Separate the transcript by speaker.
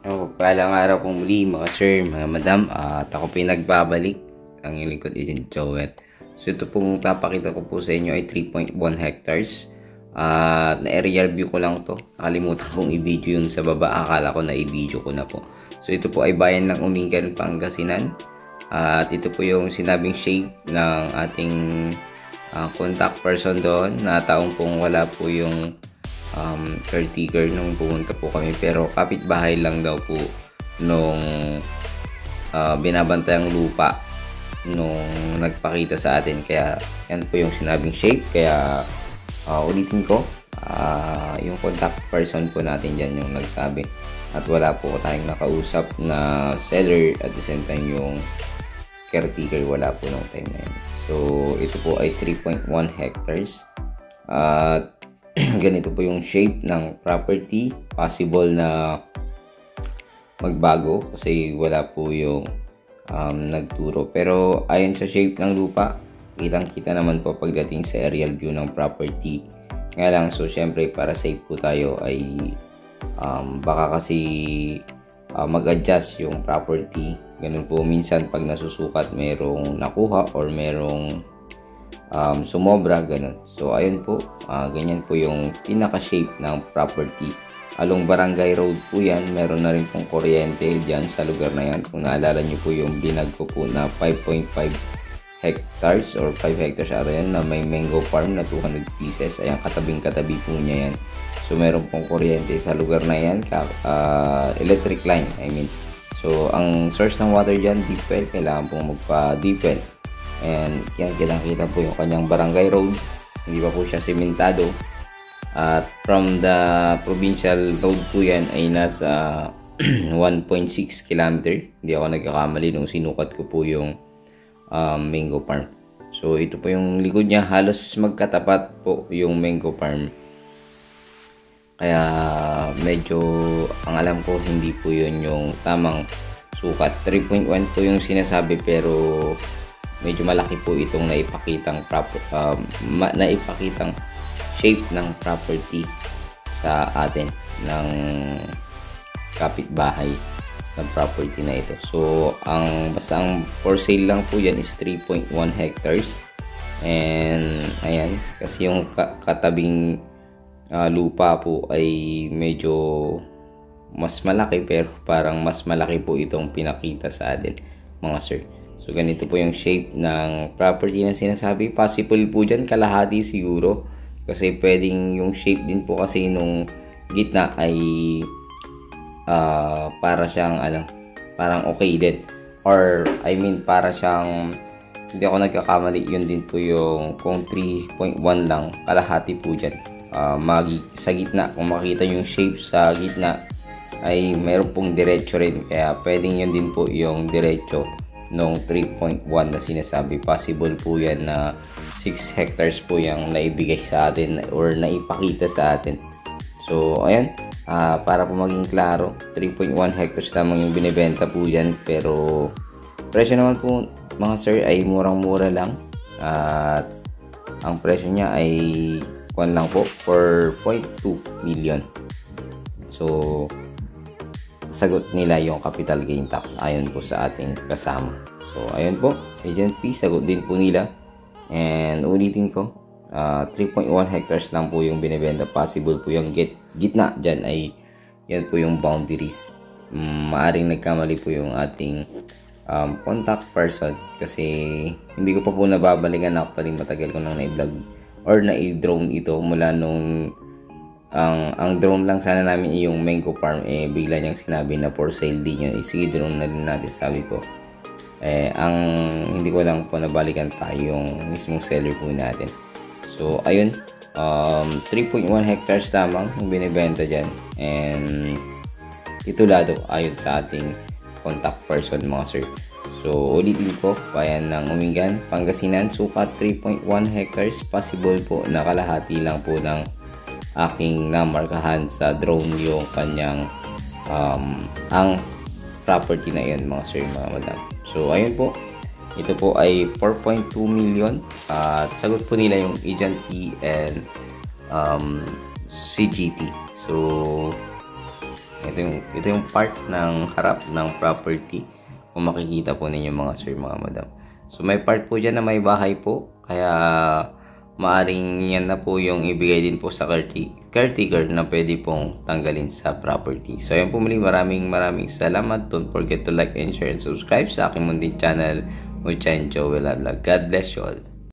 Speaker 1: Paalang araw po muli mga sir, mga madam, at ako po yung nagbabalik, ang inyong lingkod Agent Joel. So ito pong papakita ko po sa inyo ay 3.1 hectares at na aerial view ko lang to. Nakalimutan kong i-video yun sa baba, akala ko na i-video ko na po. So ito po ay bayan ng Umingan, Pangasinan, at ito po yung sinabing shade ng ating contact person doon, na taong pong wala po yung caretaker nung pumunta po kami, pero kapitbahay lang daw po nung binabantayang lupa nung nagpakita sa atin. Kaya yan po yung sinabing shape. Kaya ulitin ko, yung contact person po natin dyan yung nagsabi, at wala po tayong nakausap na seller, at the same time yung caretaker wala po nung time na yun. So ito po ay 3.1 hectares at ganito po yung shape ng property. Possible na magbago kasi wala po yung nagturo, pero ayon sa shape ng lupa, kitang kita naman po pagdating sa aerial view ng property. Nga lang, so syempre para safe po tayo ay baka kasi mag-adjust yung property. Ganun po minsan pag nasusukat merong nakuha or merong sumobra, ganun. So ayun po, ganyan po yung pinaka-shape ng property. Along Barangay Road po yan. Meron na rin pong kuryente dyan sa lugar na yan. Kung naalala nyo po yung binag ko po na 5.5 hectares or 5 hectares area yan, na may mango farm na 200 pieces. Ayan, katabing-katabi po niya yan. So meron pong kuryente sa lugar na yan, electric line, I mean. So ang source ng water dyan, deep well. Kailangan pong magpa-deep well. And yan, kita po yung kanyang barangay road. Hindi pa po siya sementado. At from the provincial road po yan ay nasa 1.6 km. Hindi ako nagkakamali nung sinukat ko po yung mango farm. So ito po yung likod niya. Halos magkatapat po yung mango farm. Kaya medyo, ang alam ko, hindi po yun yung tamang sukat. 3.1 po yung sinasabi, pero medyo malaki po itong naipakitang shape ng property sa atin ng kapitbahay ng property na ito. So basta ang for sale lang po yan is 3.1 hectares. And ayan, kasi yung katabing lupa po ay medyo mas malaki, pero parang mas malaki po itong pinakita sa atin, mga sir. So ganito po yung shape ng property na sinasabi. Possible po dyan kalahati siguro, kasi pwedeng yung shape din po kasi nung gitna ay para siyang parang okay din, or I mean para siyang, hindi ako nagkakamali, yun din po yung kung 3.1 lang, kalahati po dyan. Sa gitna, kung makita yung shape sa gitna ay meron pong diretso rin, kaya pwedeng yun din po yung diretso nung 3.1 na sinasabi. Possible po yan na 6 hectares po yung naibigay sa atin or naipakita sa atin. So ayan, para po maging klaro, 3.1 hectares lamang yung binibenta po yan, pero presyo naman po, mga sir, ay murang-mura lang. At ang presyo niya ay kuan lang po, 4.2 million. So sagot nila yung capital gain tax ayon po sa ating kasama. So ayun po, Agent P, sagot din po nila. And ulitin ko, 3.1 hectares lang po yung binibenta. Possible po yung gitna dyan ay yan po yung boundaries. Maaring nagkamali po yung ating contact person, kasi hindi ko pa po nababalikan. Actually, matagal ko nang na-vlog or na-drone ito mula nung ang drone lang sana namin yung mango farm, bigla niyang sinabi na for sale din yun. Sige, drone na din natin, sabi ko. Ang hindi ko lang po nabalikan pa yung mismong seller po natin. So ayun, 3.1 hectares lamang yung binibenta dyan, and titulado ayon sa ating contact person, mga sir. So ulitin ko, bayan ng Umingan, Pangasinan, sukat 3.1 hectares. Possible po na kalahati lang po ng aking namarkahan sa drone yung kanyang ang property na yun, mga sir, mga madam. So ayun po, ito po ay 4.2 million at sagot po nila yung Agent E and CGT. So Ito yung part ng harap ng property. Kung makikita po ninyo mga sir, mga madam. So may part po dyan na may bahay po. Kaya maaring yan na po yung ibigay din po sa caretaker na pwede pong tanggalin sa property. So yan po muli, maraming salamat. Don't forget to like and share and subscribe sa aking munting channel, Muchan Joel Vlog. God bless you all.